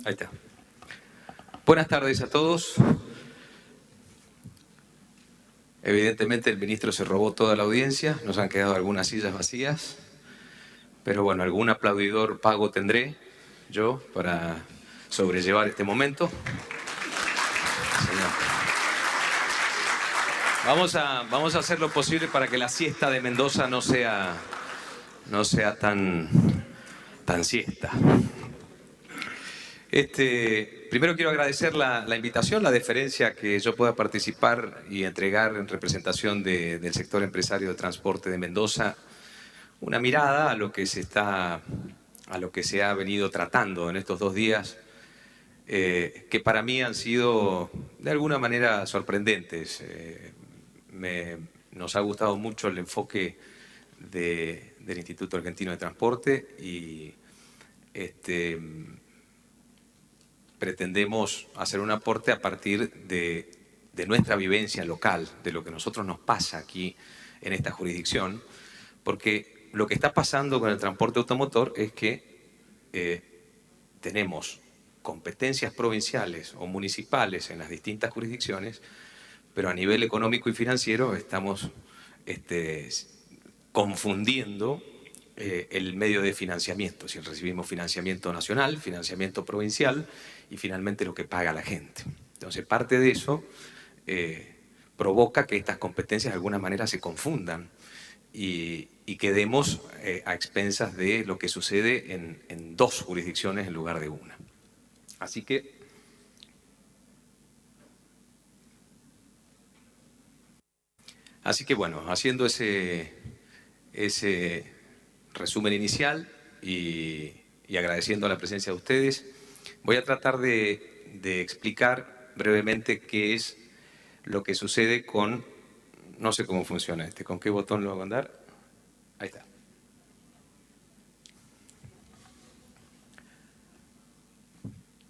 Ahí está. Buenas tardes a todos. Evidentemente el ministro se robó toda la audiencia, nos han quedado algunas sillas vacías, pero bueno, algún aplaudidor pago tendré yo para sobrellevar este momento. Señor. Vamos a hacer lo posible para que la siesta de Mendoza no sea tan siesta. Primero quiero agradecer la invitación, la deferencia que yo pueda participar y entregar en representación del sector empresario de transporte de Mendoza una mirada a lo que se ha venido tratando en estos 2 días, que para mí han sido de alguna manera sorprendentes. Nos ha gustado mucho el enfoque del Instituto Argentino de Transporte y pretendemos hacer un aporte a partir de nuestra vivencia local, de lo que a nosotros nos pasa aquí en esta jurisdicción, porque lo que está pasando con el transporte automotor es que tenemos competencias provinciales o municipales en las distintas jurisdicciones, pero a nivel económico y financiero estamos confundiendo el medio de financiamiento, si recibimos financiamiento nacional, financiamiento provincial y finalmente lo que paga la gente. Entonces, parte de eso provoca que estas competencias de alguna manera se confundan y quedemos a expensas de lo que sucede en 2 jurisdicciones en lugar de una. Así que bueno, haciendo ese resumen inicial y agradeciendo la presencia de ustedes, voy a tratar de explicar brevemente qué es lo que sucede con, no sé cómo funciona ¿con qué botón lo voy a mandar? Ahí está.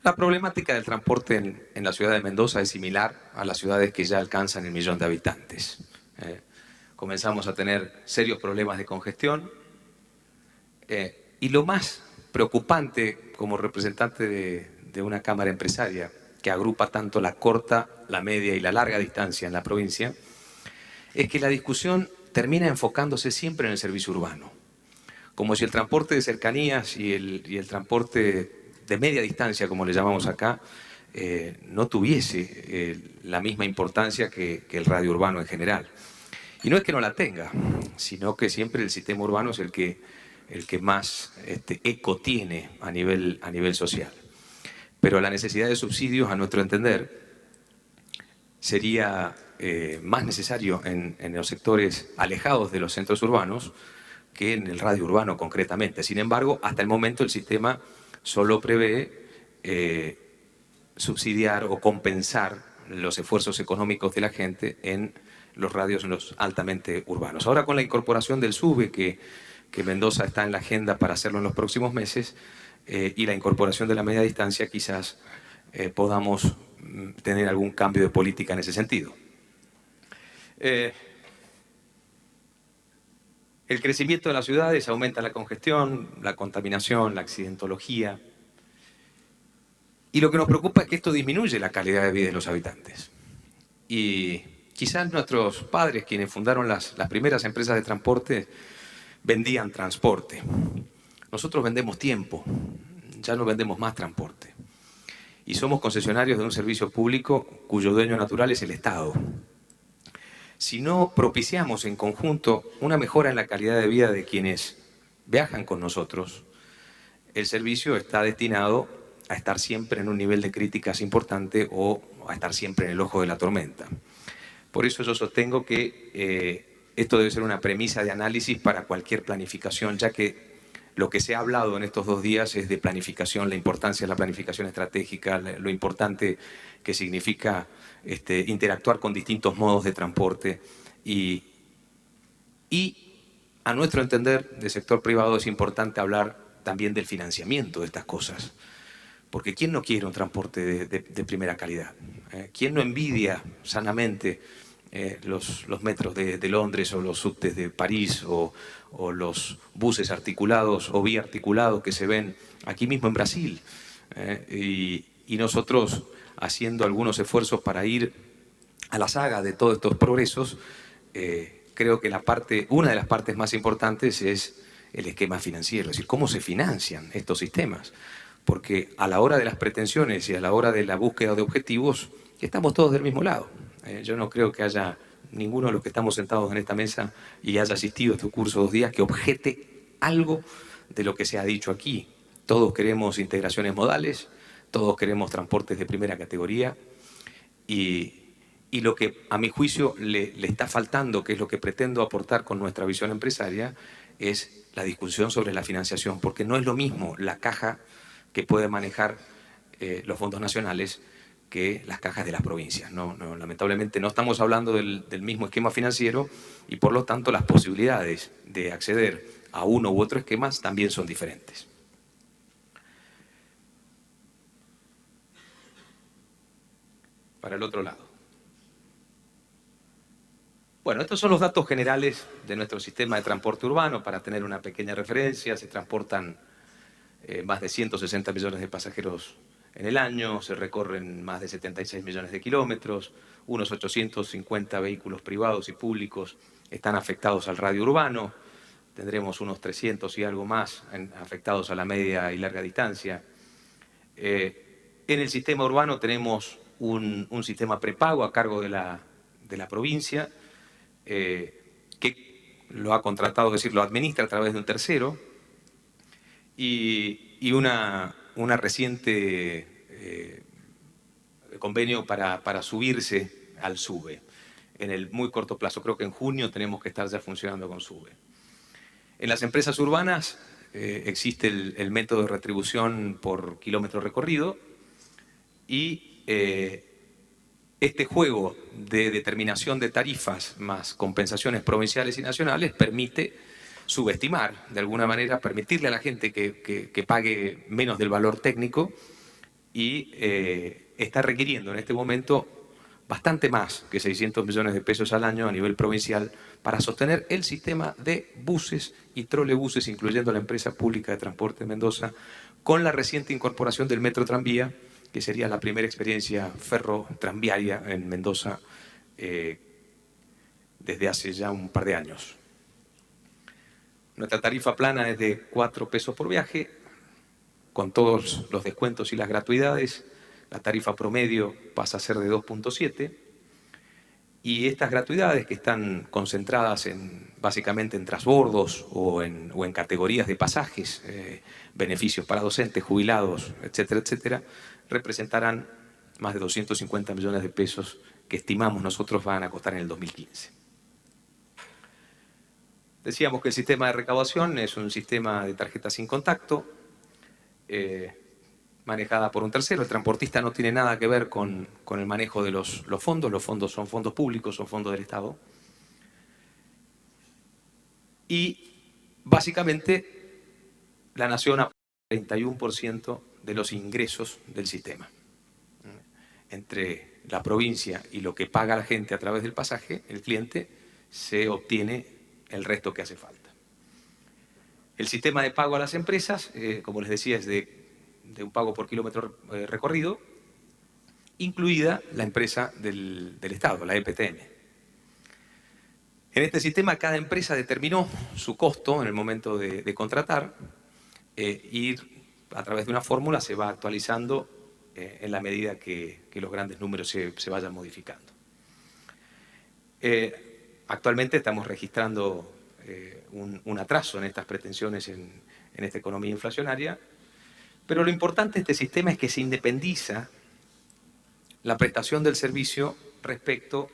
La problemática del transporte en la ciudad de Mendoza es similar a las ciudades que ya alcanzan el 1.000.000 de habitantes. Comenzamos a tener serios problemas de congestión y lo más preocupante como representante de una cámara empresaria que agrupa tanto la corta, la media y la larga distancia en la provincia, es que la discusión termina enfocándose siempre en el servicio urbano, como si el transporte de cercanías y el transporte de media distancia, como le llamamos acá, no tuviese la misma importancia que el radio urbano en general. Y no es que no la tenga, sino que siempre el sistema urbano es el que más eco tiene a nivel social. Pero la necesidad de subsidios, a nuestro entender, sería más necesario en los sectores alejados de los centros urbanos que en el radio urbano concretamente. Sin embargo, hasta el momento el sistema solo prevé subsidiar o compensar los esfuerzos económicos de la gente en los radios en los altamente urbanos. Ahora con la incorporación del SUBE, que Mendoza está en la agenda para hacerlo en los próximos meses, y la incorporación de la media distancia, quizás podamos tener algún cambio de política en ese sentido. El crecimiento de las ciudades aumenta la congestión, la contaminación, la accidentología. Y lo que nos preocupa es que esto disminuye la calidad de vida de los habitantes. Y quizás nuestros padres, quienes fundaron las primeras empresas de transporte, vendían transporte. Nosotros vendemos tiempo, ya no vendemos más transporte. Y somos concesionarios de un servicio público cuyo dueño natural es el Estado. Si no propiciamos en conjunto una mejora en la calidad de vida de quienes viajan con nosotros, el servicio está destinado a estar siempre en un nivel de críticas importante o a estar siempre en el ojo de la tormenta. Por eso yo sostengo que esto debe ser una premisa de análisis para cualquier planificación, ya que lo que se ha hablado en estos 2 días es de planificación, la importancia de la planificación estratégica, lo importante que significa interactuar con distintos modos de transporte y a nuestro entender, del sector privado es importante hablar también del financiamiento de estas cosas. Porque ¿quién no quiere un transporte de primera calidad? ¿Quién no envidia sanamente los metros de Londres o los subtes de París o los buses articulados o biarticulados que se ven aquí mismo en Brasil? y nosotros haciendo algunos esfuerzos para ir a la saga de todos estos progresos, creo que una de las partes más importantes es el esquema financiero, es decir, cómo se financian estos sistemas. Porque a la hora de las pretensiones y a la hora de la búsqueda de objetivos, estamos todos del mismo lado. Yo no creo que haya ninguno de los que estamos sentados en esta mesa y haya asistido a este curso 2 días que objete algo de lo que se ha dicho aquí. Todos queremos integraciones modales, todos queremos transportes de primera categoría y lo que a mi juicio le está faltando, que es lo que pretendo aportar con nuestra visión empresaria, es la discusión sobre la financiación, porque no es lo mismo la caja que puede manejar los fondos nacionales que las cajas de las provincias. Lamentablemente no estamos hablando del mismo esquema financiero y por lo tanto las posibilidades de acceder a uno u otro esquema también son diferentes. Para el otro lado. Bueno, estos son los datos generales de nuestro sistema de transporte urbano. Para tener una pequeña referencia, se transportan más de 160 millones de pasajeros en el año, se recorren más de 76 millones de kilómetros, unos 850 vehículos privados y públicos están afectados al radio urbano, tendremos unos 300 y algo más afectados a la media y larga distancia. En el sistema urbano tenemos un sistema prepago a cargo de la provincia, que lo ha contratado, es decir, lo administra a través de un tercero, y una reciente convenio para subirse al SUBE en el muy corto plazo. Creo que en junio tenemos que estar ya funcionando con SUBE. En las empresas urbanas existe el método de retribución por kilómetro recorrido y este juego de determinación de tarifas más compensaciones provinciales y nacionales permite subestimar, de alguna manera, permitirle a la gente que pague menos del valor técnico y está requiriendo en este momento bastante más que 600 millones de pesos al año a nivel provincial para sostener el sistema de buses y trolebuses, incluyendo la empresa pública de transporte de Mendoza, con la reciente incorporación del metro tranvía, que sería la primera experiencia ferro-tranviaria en Mendoza desde hace ya un par de años. Nuestra tarifa plana es de 4 pesos por viaje, con todos los descuentos y las gratuidades. La tarifa promedio pasa a ser de 2.7. Y estas gratuidades, que están concentradas básicamente en transbordos o en categorías de pasajes, beneficios para docentes, jubilados, etcétera, etcétera, representarán más de 250 millones de pesos que estimamos nosotros van a costar en el 2015. Decíamos que el sistema de recaudación es un sistema de tarjeta sin contacto, manejada por un tercero. El transportista no tiene nada que ver con el manejo de los fondos. Los fondos son fondos públicos, son fondos del Estado. Y básicamente la Nación aporta el 31% de los ingresos del sistema. Entre la provincia y lo que paga la gente a través del pasaje, el cliente, se obtiene el resto que hace falta. El sistema de pago a las empresas, como les decía, es de un pago por kilómetro recorrido, incluida la empresa del Estado, la EPTM. En este sistema cada empresa determinó su costo en el momento de contratar y a través de una fórmula se va actualizando en la medida que los grandes números se vayan modificando. Actualmente estamos registrando un atraso en estas pretensiones en esta economía inflacionaria, pero lo importante de este sistema es que se independiza la prestación del servicio respecto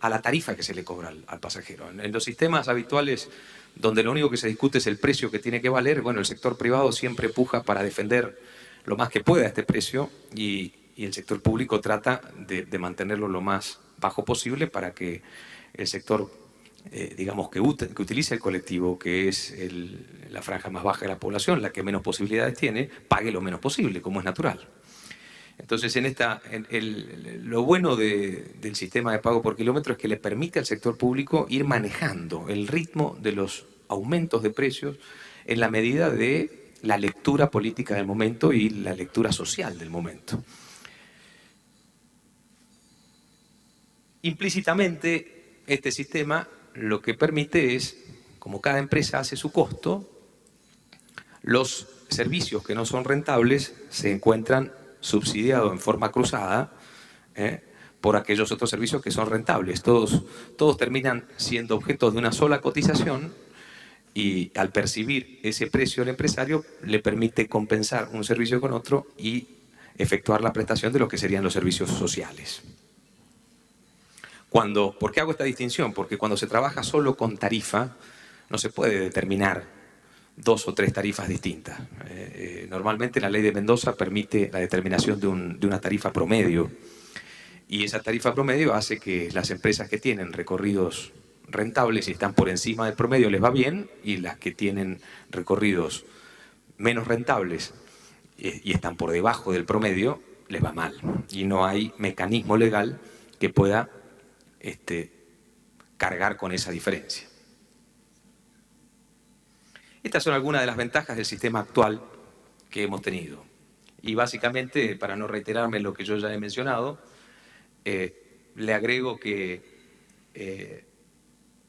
a la tarifa que se le cobra al pasajero. En los sistemas habituales, donde lo único que se discute es el precio que tiene que valer, bueno, el sector privado siempre puja para defender lo más que pueda este precio y el sector público trata de mantenerlo lo más bajo posible para que el sector, digamos, que utilice el colectivo, que es la franja más baja de la población, la que menos posibilidades tiene, pague lo menos posible, como es natural. Entonces, lo bueno del sistema de pago por kilómetro es que le permite al sector público ir manejando el ritmo de los aumentos de precios en la medida de la lectura política del momento y la lectura social del momento. Implícitamente, este sistema lo que permite es, como cada empresa hace su costo, los servicios que no son rentables se encuentran subsidiados en forma cruzada por aquellos otros servicios que son rentables. Todos terminan siendo objeto de una sola cotización y al percibir ese precio el empresario le permite compensar un servicio con otro y efectuar la prestación de lo que serían los servicios sociales. ¿Por qué hago esta distinción? Porque cuando se trabaja solo con tarifa no se puede determinar 2 o 3 tarifas distintas. Normalmente la ley de Mendoza permite la determinación de una tarifa promedio y esa tarifa promedio hace que las empresas que tienen recorridos rentables y están por encima del promedio les va bien y las que tienen recorridos menos rentables y están por debajo del promedio les va mal y no hay mecanismo legal que pueda cargar con esa diferencia. Estas son algunas de las ventajas del sistema actual que hemos tenido. Y básicamente, para no reiterarme en lo que yo ya he mencionado, le agrego que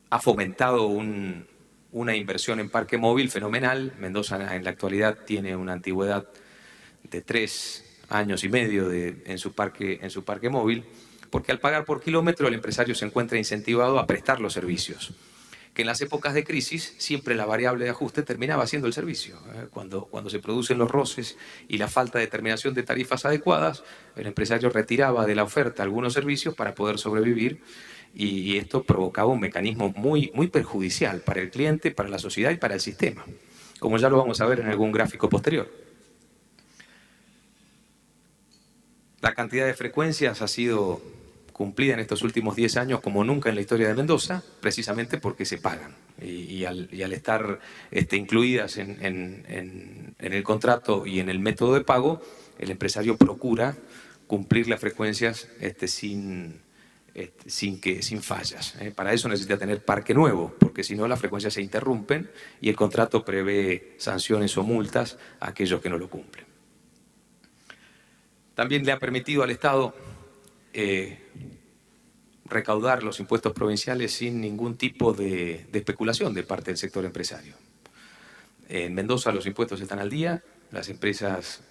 ha fomentado una inversión en parque móvil fenomenal. Mendoza en la actualidad tiene una antigüedad de 3 años y medio en su parque móvil, porque al pagar por kilómetro el empresario se encuentra incentivado a prestar los servicios. Que en las épocas de crisis siempre la variable de ajuste terminaba siendo el servicio. Cuando se producen los roces y la falta de determinación de tarifas adecuadas, el empresario retiraba de la oferta algunos servicios para poder sobrevivir y esto provocaba un mecanismo muy perjudicial para el cliente, para la sociedad y para el sistema, como ya lo vamos a ver en algún gráfico posterior. La cantidad de frecuencias ha sido cumplida en estos últimos 10 años como nunca en la historia de Mendoza, precisamente porque se pagan. Y al estar incluidas en el contrato y en el método de pago, el empresario procura cumplir las frecuencias sin fallas. Para eso necesita tener parque nuevo, porque si no las frecuencias se interrumpen y el contrato prevé sanciones o multas a aquellos que no lo cumplen. También le ha permitido al Estado recaudar los impuestos provinciales sin ningún tipo de especulación de parte del sector empresario. En Mendoza los impuestos están al día, las empresas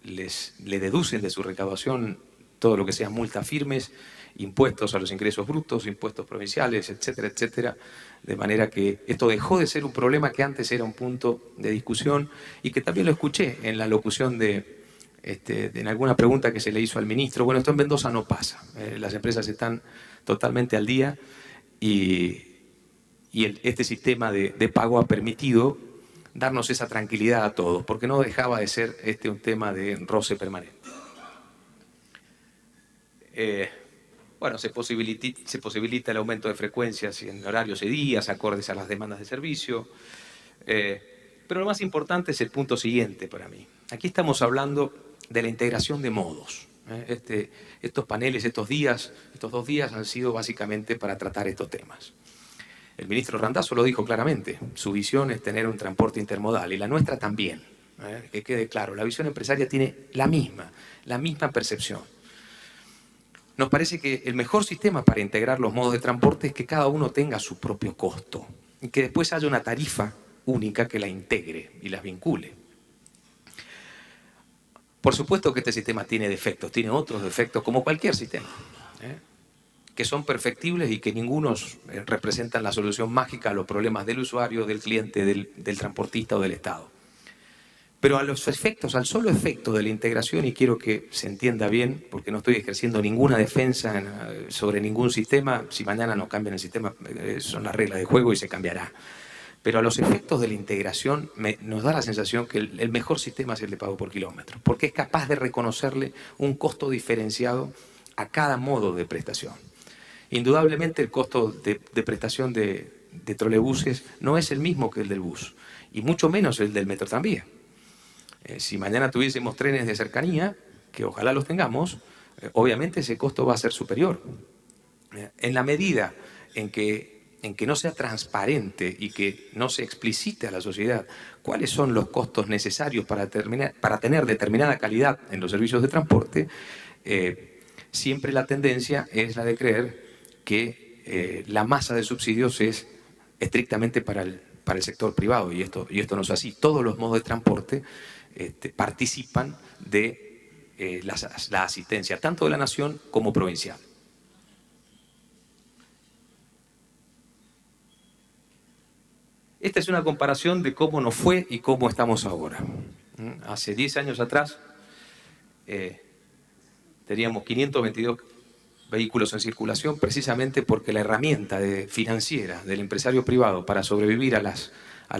le deducen de su recaudación todo lo que sean multas firmes, impuestos a los ingresos brutos, impuestos provinciales, etcétera, etcétera, de manera que esto dejó de ser un problema que antes era un punto de discusión y que también lo escuché en la locución en alguna pregunta que se le hizo al ministro. Bueno, esto en Mendoza no pasa. Las empresas están totalmente al día y este sistema de pago ha permitido darnos esa tranquilidad a todos, porque no dejaba de ser un tema de roce permanente. Bueno, se posibilita el aumento de frecuencias en horarios y días, acordes a las demandas de servicio. Pero lo más importante es el punto siguiente para mí. Aquí estamos hablando de la integración de modos. Estos paneles, estos 2 días han sido básicamente para tratar estos temas. El ministro Randazzo lo dijo claramente, su visión es tener un transporte intermodal y la nuestra también. Que quede claro, la visión empresaria tiene la misma percepción. Nos parece que el mejor sistema para integrar los modos de transporte es que cada uno tenga su propio costo y que después haya una tarifa única que la integre y las vincule. Por supuesto que este sistema tiene defectos, tiene otros defectos como cualquier sistema, que son perfectibles y que ninguno representan la solución mágica a los problemas del usuario, del cliente, del transportista o del Estado. Pero al solo efecto de la integración, y quiero que se entienda bien, porque no estoy ejerciendo ninguna defensa sobre ningún sistema, si mañana no cambian el sistema, son las reglas de juego y se cambiará. Pero a los efectos de la integración nos da la sensación que el mejor sistema es el de pago por kilómetro, porque es capaz de reconocerle un costo diferenciado a cada modo de prestación. Indudablemente el costo de prestación de trolebuses no es el mismo que el del bus, y mucho menos el del metrotranvía. Si mañana tuviésemos trenes de cercanía, que ojalá los tengamos, obviamente ese costo va a ser superior. En la medida en que en que no sea transparente y que no se explicite a la sociedad cuáles son los costos necesarios para tener determinada calidad en los servicios de transporte, siempre la tendencia es la de creer que la masa de subsidios es estrictamente para el sector privado, y esto no es así. Todos los modos de transporte participan de la asistencia, tanto de la nación como provincial. Esta es una comparación de cómo nos fue y cómo estamos ahora. Hace 10 años atrás teníamos 522 vehículos en circulación, precisamente porque la herramienta financiera del empresario privado para sobrevivir a las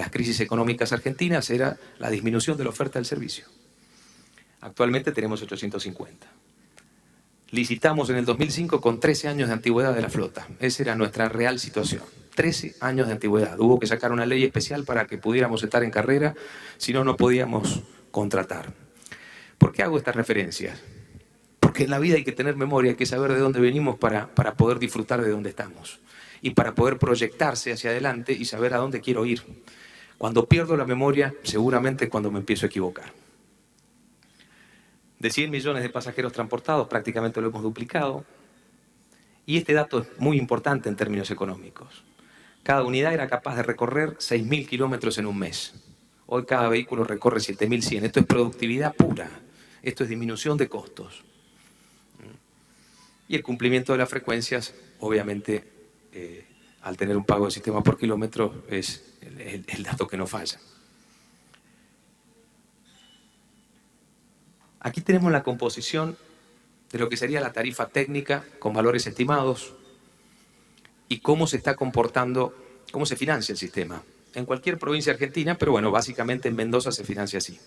crisis económicas argentinas era la disminución de la oferta del servicio. Actualmente tenemos 850. Licitamos en el 2005 con 13 años de antigüedad de la flota. Esa era nuestra real situación. 13 años de antigüedad. Hubo que sacar una ley especial para que pudiéramos estar en carrera, si no, no podíamos contratar. ¿Por qué hago estas referencias? Porque en la vida hay que tener memoria, hay que saber de dónde venimos para poder disfrutar de dónde estamos. Y para poder proyectarse hacia adelante y saber a dónde quiero ir. Cuando pierdo la memoria, seguramente es cuando me empiezo a equivocar. De 100 millones de pasajeros transportados, prácticamente lo hemos duplicado. Y este dato es muy importante en términos económicos. Cada unidad era capaz de recorrer 6.000 kilómetros en un mes. Hoy cada vehículo recorre 7.100. Esto es productividad pura. Esto es disminución de costos. Y el cumplimiento de las frecuencias, obviamente, al tener un pago de sistema por kilómetro, es el dato que no falla. Aquí tenemos la composición de lo que sería la tarifa técnica con valores estimados y cómo se está comportando, cómo se financia el sistema. En cualquier provincia argentina, pero bueno, básicamente en Mendoza se financia así.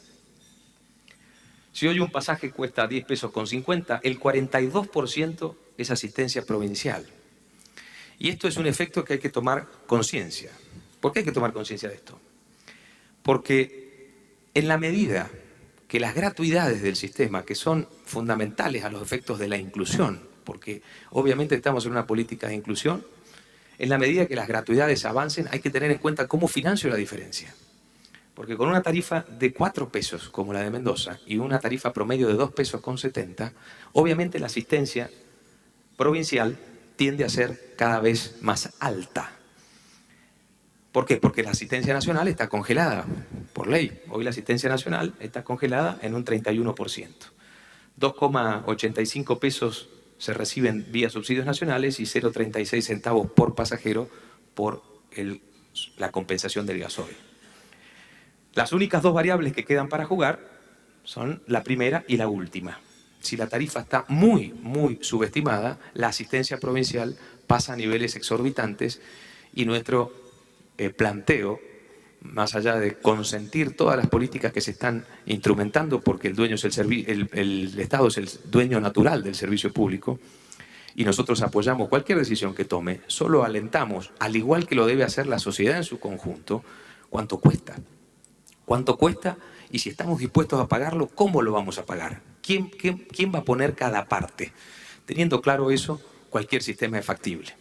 Si hoy un pasaje cuesta 10 pesos con 50, el 42% es asistencia provincial. Y esto es un efecto que hay que tomar conciencia. ¿Por qué hay que tomar conciencia de esto? Porque en la medida que las gratuidades del sistema, que son fundamentales a los efectos de la inclusión, porque obviamente estamos en una política de inclusión, en la medida que las gratuidades avancen, hay que tener en cuenta cómo financio la diferencia. Porque con una tarifa de 4 pesos, como la de Mendoza, y una tarifa promedio de 2 pesos con 70, obviamente la asistencia provincial tiende a ser cada vez más alta. ¿Por qué? Porque la asistencia nacional está congelada por ley. Hoy la asistencia nacional está congelada en un 31%. 2,85 pesos se reciben vía subsidios nacionales y 0,36 centavos por pasajero por la compensación del gasoil. Las únicas dos variables que quedan para jugar son la primera y la última. Si la tarifa está muy, muy subestimada, la asistencia provincial pasa a niveles exorbitantes y nuestro planteo, más allá de consentir todas las políticas que se están instrumentando, porque el Estado es el dueño natural del servicio público, y nosotros apoyamos cualquier decisión que tome, solo alentamos, al igual que lo debe hacer la sociedad en su conjunto, cuánto cuesta. ¿Cuánto cuesta? Y si estamos dispuestos a pagarlo, ¿cómo lo vamos a pagar? ¿Quién va a poner cada parte? Teniendo claro eso, cualquier sistema es factible.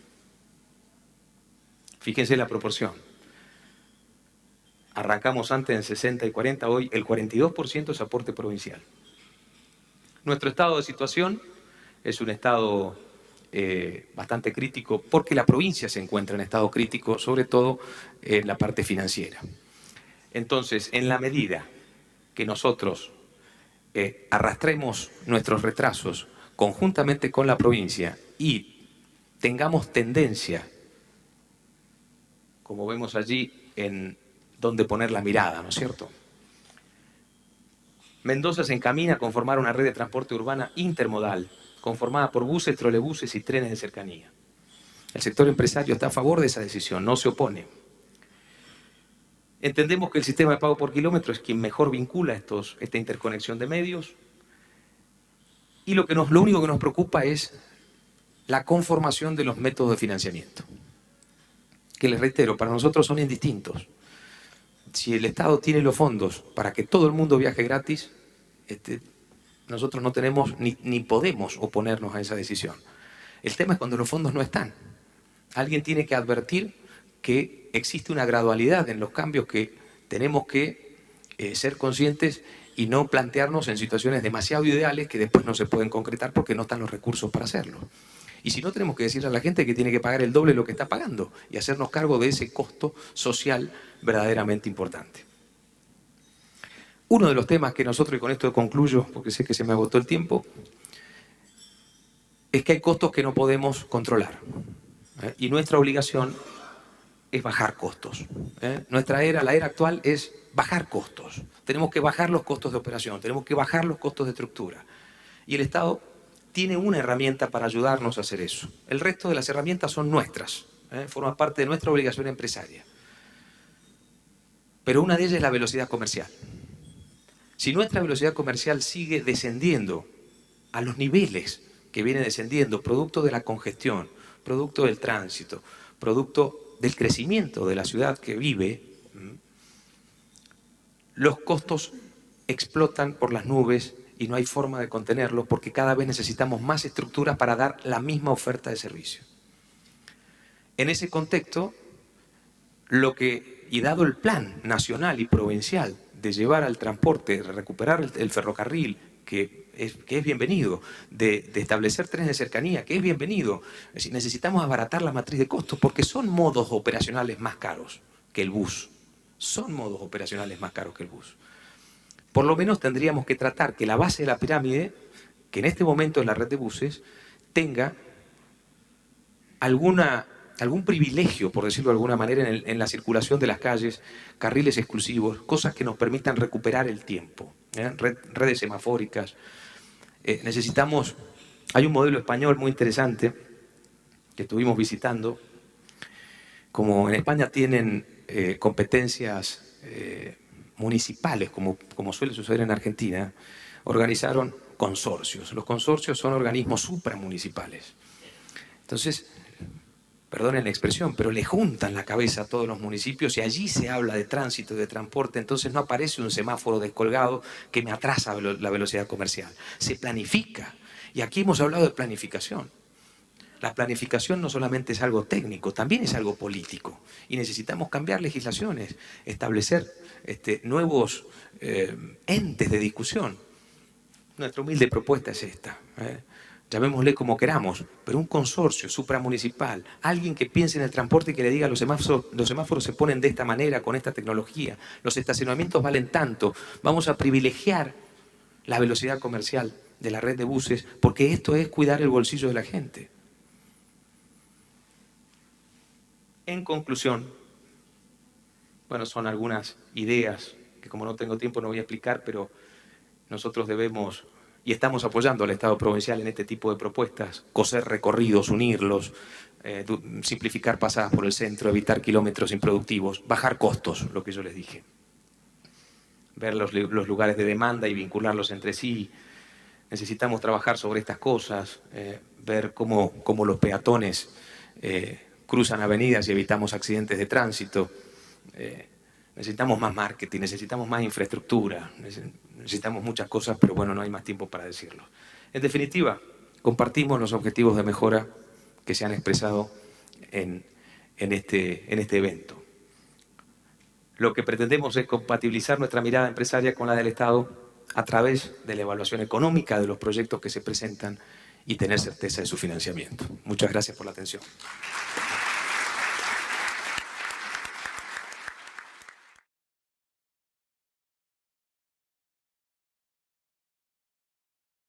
Fíjense la proporción. Arrancamos antes en 60 y 40, hoy el 42% es aporte provincial. Nuestro estado de situación es un estado bastante crítico, porque la provincia se encuentra en estado crítico, sobre todo en la parte financiera. Entonces, en la medida que nosotros arrastremos nuestros retrasos conjuntamente con la provincia y tengamos tendencia, como vemos allí, en dónde poner la mirada, ¿no es cierto? Mendoza se encamina a conformar una red de transporte urbana intermodal, conformada por buses, trolebuses y trenes de cercanía. El sector empresario está a favor de esa decisión, no se opone. Entendemos que el sistema de pago por kilómetro es quien mejor vincula esta interconexión de medios, y lo único que nos preocupa es la conformación de los métodos de financiamiento, que les reitero, para nosotros son indistintos. Si el Estado tiene los fondos para que todo el mundo viaje gratis, nosotros no tenemos ni podemos oponernos a esa decisión. El tema es cuando los fondos no están. Alguien tiene que advertir que existe una gradualidad en los cambios que tenemos que ser conscientes y no plantearnos en situaciones demasiado ideales que después no se pueden concretar porque no están los recursos para hacerlo. Y si no, tenemos que decirle a la gente que tiene que pagar el doble de lo que está pagando y hacernos cargo de ese costo social verdaderamente importante. Uno de los temas que nosotros, y con esto concluyo porque sé que se me agotó el tiempo, es que hay costos que no podemos controlar. Y nuestra obligación es bajar costos. La era actual es bajar costos. Tenemos que bajar los costos de operación, tenemos que bajar los costos de estructura. Y el Estado tiene una herramienta para ayudarnos a hacer eso. El resto de las herramientas son nuestras, forman parte de nuestra obligación empresaria. Pero una de ellas es la velocidad comercial. Si nuestra velocidad comercial sigue descendiendo a los niveles que viene descendiendo, producto de la congestión, producto del tránsito, producto del crecimiento de la ciudad que vive, los costos explotan por las nubes y no hay forma de contenerlos porque cada vez necesitamos más estructuras para dar la misma oferta de servicio. En ese contexto, y dado el plan nacional y provincial de llevar al transporte, de recuperar el ferrocarril, que es bienvenido, de establecer trenes de cercanía, que es bienvenido, es decir, necesitamos abaratar la matriz de costos porque son modos operacionales más caros que el bus. Son modos operacionales más caros que el bus. Por lo menos tendríamos que tratar que la base de la pirámide, que en este momento es la red de buses, tenga algún privilegio, por decirlo de alguna manera, en la circulación de las calles, carriles exclusivos, cosas que nos permitan recuperar el tiempo, redes semafóricas. Hay un modelo español muy interesante que estuvimos visitando. Como en España tienen competencias municipales, como suele suceder en Argentina, organizaron consorcios. Los consorcios son organismos supramunicipales. Entonces, perdonen la expresión, pero le juntan la cabeza a todos los municipios y allí se habla de tránsito y de transporte, entonces no aparece un semáforo descolgado que me atrasa la velocidad comercial. Se planifica. Y aquí hemos hablado de planificación. La planificación no solamente es algo técnico, también es algo político. Y necesitamos cambiar legislaciones, establecer nuevos entes de discusión. Nuestra humilde propuesta es esta. Llamémosle como queramos, pero un consorcio supramunicipal, alguien que piense en el transporte y que le diga los semáforos se ponen de esta manera, con esta tecnología, los estacionamientos valen tanto, vamos a privilegiar la velocidad comercial de la red de buses, porque esto es cuidar el bolsillo de la gente. En conclusión, bueno, son algunas ideas que como no tengo tiempo no voy a explicar, pero nosotros debemos, y estamos apoyando al Estado provincial en este tipo de propuestas, coser recorridos, unirlos, simplificar pasadas por el centro, evitar kilómetros improductivos, bajar costos, lo que yo les dije. Ver los lugares de demanda y vincularlos entre sí. Necesitamos trabajar sobre estas cosas, ver cómo los peatones cruzan avenidas y evitamos accidentes de tránsito. Necesitamos más marketing, necesitamos más infraestructura, necesitamos muchas cosas, pero bueno, no hay más tiempo para decirlo. En definitiva, compartimos los objetivos de mejora que se han expresado en este evento. Lo que pretendemos es compatibilizar nuestra mirada empresaria con la del Estado a través de la evaluación económica de los proyectos que se presentan y tener certeza de su financiamiento. Muchas gracias por la atención.